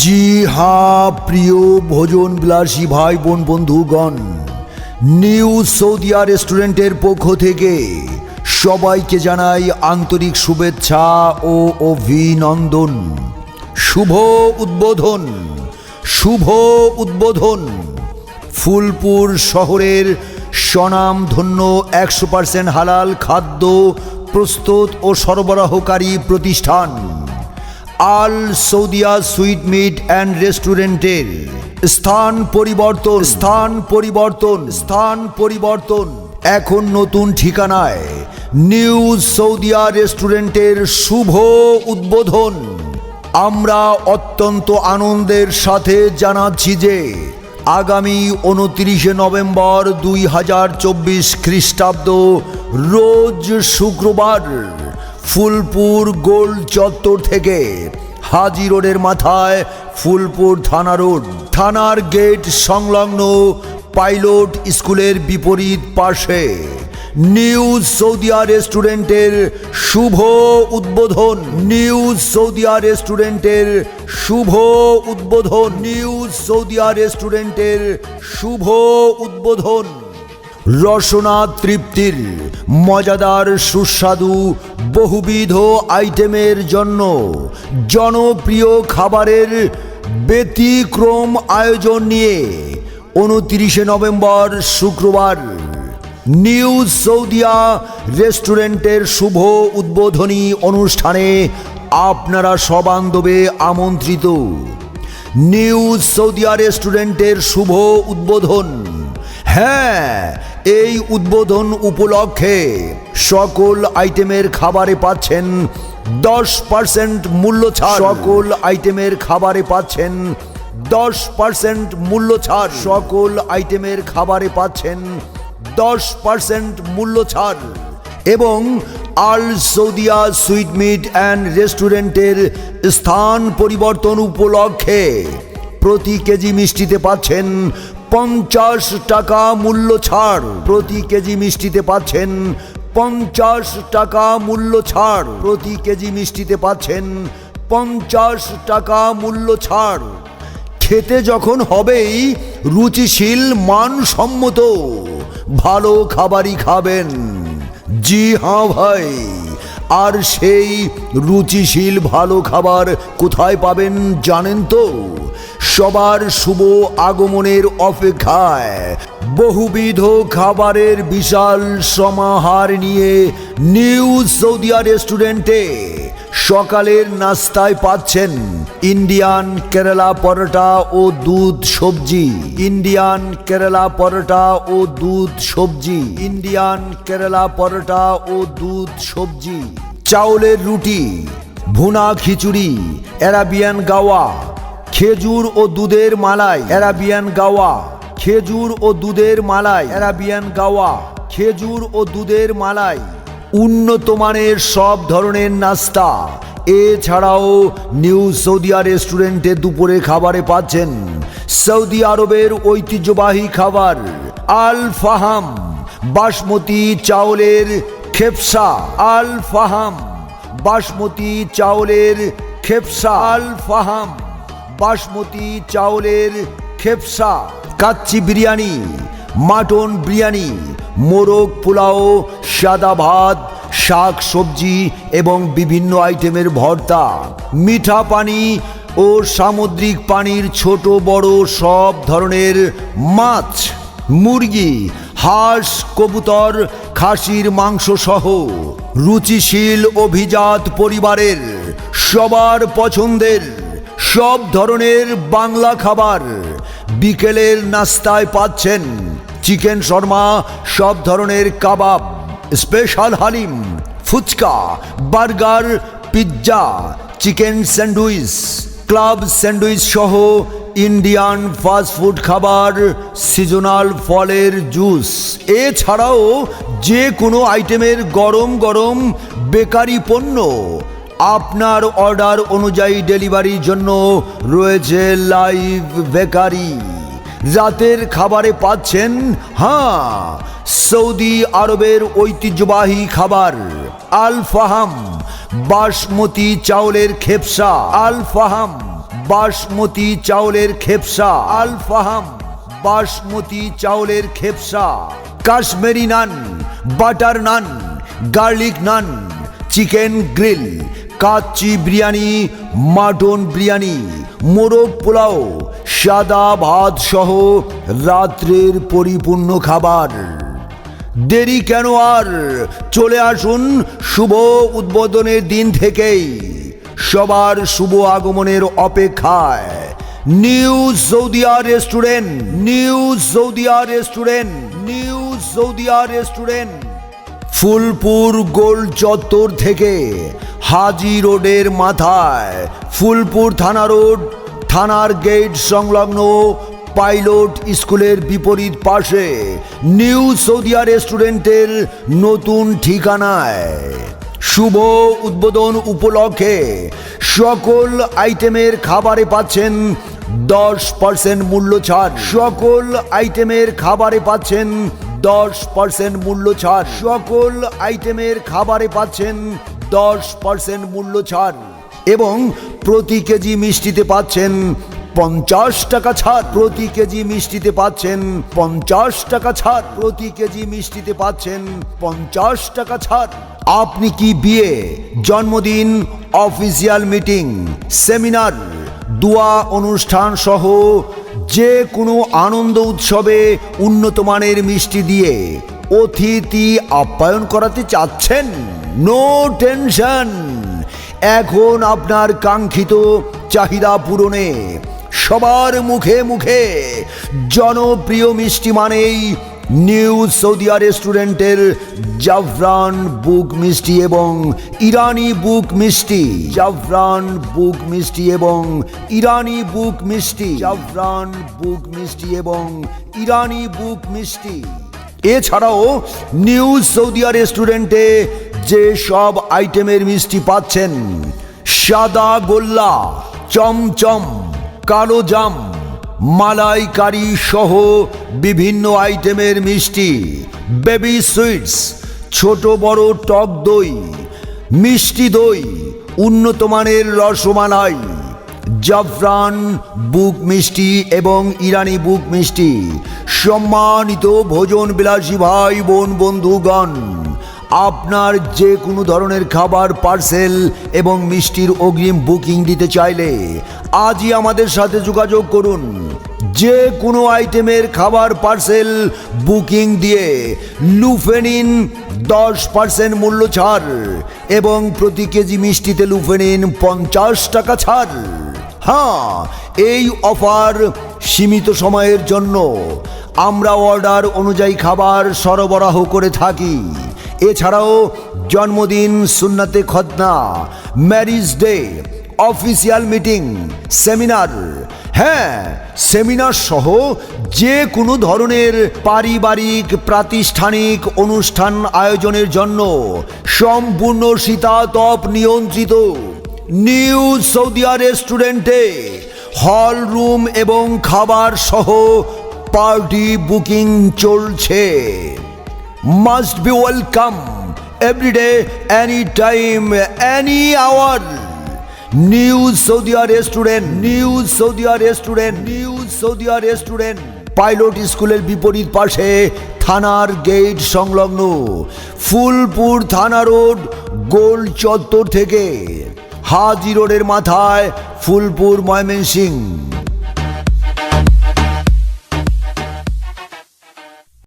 জি হ্যাঁ, প্রিয় ভোজন বিলাসী ভাই বোন বন্ধুগণ, নিউ সৌদিয়া রেস্টুরেন্টের পক্ষ থেকে সবাইকে জানাই আন্তরিক শুভেচ্ছা ও অভিনন্দন। শুভ উদ্বোধন, শুভ উদ্বোধন। ফুলপুর শহরের স্বনামধন্য 100% হালাল খাদ্য প্রস্তুত ও সরবরাহকারী প্রতিষ্ঠান আল সৌদিয়া সুইট মিট অ্যান্ড রেস্টুরেন্টের স্থান পরিবর্তন এখন নতুন ঠিকানায় নিউ সৌদিয়া রেস্টুরেন্টের শুভ উদ্বোধন। আমরা অত্যন্ত আনন্দের সাথে জানাচ্ছি যে আগামী 29 নভেম্বর 2024 খ্রিস্টাব্দ রোজ শুক্রবার ফুলপুর গোল্ড চত্বর থেকে হাজি রোডের মাথায় ফুলপুর থানার গেট সংলগ্ন পাইলট স্কুলের বিপরীত পাশে নিউ সৌদিয়া রেস্টুরেন্টের শুভ উদ্বোধন। নিউ সৌদিয়া রেস্টুরেন্টের শুভ উদ্বোধন। নিউ সৌদিয়া রেস্টুরেন্টের শুভ উদ্বোধন। রসনা তৃপ্তির মজাদার সুস্বাদু বহুবিধ আইটেমের জন্য জনপ্রিয় খাবারের ব্যতিক্রম আয়োজন নিয়ে 29 নভেম্বর শুক্রবার নিউ সৌদিয়া রেস্টুরেন্টের শুভ উদ্বোধনী অনুষ্ঠানে আপনারা সবান্ধবে আমন্ত্রিত। নিউ সৌদিয়া রেস্টুরেন্টের শুভ উদ্বোধন। হ্যাঁ, এই উদ্বোধন উপলক্ষে সকল আইটেমের খাবারে পাচ্ছেন 10% মূল্য ছাড়। সকল আইটেমের খাবারে পাচ্ছেন 10% মূল্য ছাড়। সকল আইটেমের খাবারে পাচ্ছেন 10% মূল্য ছাড়। এবং আল সৌদিয়া সুইট মিট অ্যান্ড রেস্টুরেন্টের স্থান পরিবর্তন উপলক্ষে প্রতি কেজি মিষ্টিতে পাচ্ছেন 50 টাকা মূল্য ছাড়। প্রতি কেজি মিষ্টিতে পাচ্ছেন 50 টাকা মূল্য ছাড়। প্রতি কেজি মিষ্টিতে পাচ্ছেন 50 টাকা মূল্য ছাড়। খেতে যখন হবেই রুচিশীল মানসম্মত ভালো খাবারই খাবেন। জি হ্যাঁ ভাই, আর সেই রুচিশীল ভালো খাবার কোথায় পাবেন জানেন তো? সবার শুভ আগমনের অপেক্ষায় বহুবিধ খাবারের বিশাল সমাহার নিয়ে নিউ সৌদিয়া রেস্টুরেন্টে সকালের নাস্তায় পাচ্ছেন ইন্ডিয়ান কেরালা পরোটা ও দুধ সবজি। ইন্ডিয়ান কেরালা পরোটা ও দুধ সবজি। ইন্ডিয়ান কেরালা পরোটা ও দুধ সবজি। চাউলের রুটি, ভুনা খিচুড়ি, অ্যারাবিয়ান গাওয়া, খেজুর ও দুধের মালাই, অ্যারাবিয়ান গাওয়া, খেজুর ও দুধের মালাই, অ্যারাবিয়ান গাওয়া, খেজুর ও দুধের মালাই। উন্নত মানের সব ধরনের নাস্তা। এছাড়াও নিউ সৌদিয়া রেস্টুরেন্টে দুপুরে খাবারে পাচ্ছেন সৌদি আরবের ঐতিহ্যবাহী খাবার আল ফাহাম বাসমতি চাউলের খেপসা। আল ফাহাম বাসমতি চাউলের খেপসা। আল ফাহাম বাসমতি চাউলের খেপসা। কাচ্চি বিরিয়ানি, মাটন বিরিয়ানি, মোরগ পোলাও, সাদা ভাত, শাক সবজি এবং বিভিন্ন আইটেমের ভর্তা, মিঠা পানি ও সামুদ্রিক পানির ছোট বড় সব ধরনের মাছ, মুরগি, হাঁস, কবুতর, খাসির মাংস সহ রুচিশীল অভিজাত পরিবারের সবার পছন্দের সব ধরনের বাংলা খাবার। বিকেলের নাস্তায় পাচ্ছেন চিকেন শর্মা, সব ধরনের কাবাব, স্পেশাল হালিম, fuchka, burger, pizza, chicken sandwich, club sandwich সহ ইন্ডিয়ান ফাস্টফুড খাবার, সিজনাল ফলের জুস। এছাড়াও যে কোনো আইটেমের গরম গরম বেকারি পণ্য আপনার অর্ডার অনুযায়ী ডেলিভারির জন্য রয়েছে লাইভ বেকারি। রাতের খাবারে পাচ্ছেন সৌদি আরবের ঐতিহ্যবাহী খাবার আল ফাহাম বাসমতি চাউলের খেপসা। আল ফাহাম বাসমতি চাউলের খেপসা, আল ফাহাম বাসমতি চাউলের খেপসা, Kashmiri naan, butter naan, garlic naan, chicken grill, kacchi biryani, mutton biryani, মোরগ পোলাও, সাদা ভাত সহ রাত্রের পরিপূর্ণ খাবার। দেরি কেন আর, চলে আসুন শুভ উদ্বোধনের দিন থেকেই। সবার শুভ আগমনের অপেক্ষায় new Saudia restaurant, new Saudia restaurant, new Saudia restaurant. Phulpur গোল চত্বর থেকে হাজি রোডের মাথায়, ফুলপুর থানা রোড, থানার গেট সংলগ্ন পাইলট স্কুলের বিপরীত পাশে নিউ সৌদিয়া রেস্টুরেন্টের নতুন ঠিকানায় শুভ উদ্বোধন উপলক্ষে সকল আইটেমের খাবারে পাচ্ছেন 10% মূল্য ছাড়। সকল আইটেমের খাবারে পাচ্ছেন 10% মূল্য ছাড়। সকল আইটেমের খাবারে পাচ্ছেন 10% মূল্য ছাড় এবং প্রতি কেজি মিষ্টিতে পাচ্ছেন 50 টাকা ছাড়। প্রতি কেজি মিষ্টিতে পাচ্ছেন 50 টাকা ছাড়। প্রতি কেজি মিষ্টিতে পাচ্ছেন 50 টাকা ছাড়। আপনি কি বিয়ে, জন্মদিন, অফিসিয়াল মিটিং, সেমিনার, দোয়া অনুষ্ঠান সহ যে কোনো আনন্দ উৎসবে উন্নত মানের মিষ্টি দিয়ে অতিথি আপ্যায়ন করাতে চাচ্ছেন? নো টেনশন, এখন আপনার কাঙ্ক্ষিত চাহিদা পূরণে সবার মুখে মুখে জনপ্রিয় মিষ্টি মানেই নিউ সৌদিয়া রেস্টুরেন্টের জাফরান বুক মিষ্টি এবং ইরানি বুক মিষ্টি। জাফরান বুক মিষ্টি এবং ইরানি বুক মিষ্টি। জাফরান বুক মিষ্টি এবং ইরানি বুক মিষ্টি। এছাড়াও নিউ সৌদিয়া রেস্টুরেন্টে যে সব আইটেমের মিষ্টি পাচ্ছেন: সাদা গোল্লা, চমচম, কালো জাম, মালাইকারি সহ বিভিন্ন আইটেমের মিষ্টি, বেবি সুইটস, ছোট বড় টক দই, মিষ্টি দই, উন্নত মানের রসমালাই, জাফরান বুক মিষ্টি এবং ইরানি বুক মিষ্টি। সম্মানিত ভোজন বিলাসী ভাই বোন বন্ধুগণ, আপনার যে কোনো ধরনের খাবার পার্সেল এবং মিষ্টির অগ্রিম বুকিং দিতে চাইলে আজই আমাদের সাথে যোগাযোগ করুন। যে কোনো আইটেমের খাবার পার্সেল বুকিং দিয়ে লুফে নিন 10% মূল্য ছাড় এবং প্রতি কেজি মিষ্টিতে লুফে নিন 50 টাকা ছাড়। হ্যাঁ, এই অফার সীমিত সময়ের জন্য। আমরা অর্ডার অনুযায়ী খাবার সরবরাহ করে থাকি। এছাড়াও জন্মদিন, সুন্নাতে খতনা, marriage day, official meeting, seminar, হ্যাঁ সেমিনার সহ যে কোনো ধরনের পারিবারিক প্রাতিষ্ঠানিক অনুষ্ঠান আয়োজনের জন্য সম্পূর্ণ শীতাতপ নিয়ন্ত্রিত নিউ সৌদিয়া রেস্টুরেন্টে হল রুম এবং খাবার সহ পার্টি বুকিং চলছে। Must be welcome every day, any time, any hour. New Saudia Restaurant, New Saudia Restaurant, New Saudia Restaurant. Pilot স্কুলের বিপরীত পাশে থানার গেট সংলগ্ন ফুলপুর থানা রোড গোল চত্বর থেকে হাজি রোডের মাথায় ফুলপুর ময়মনসিংহ।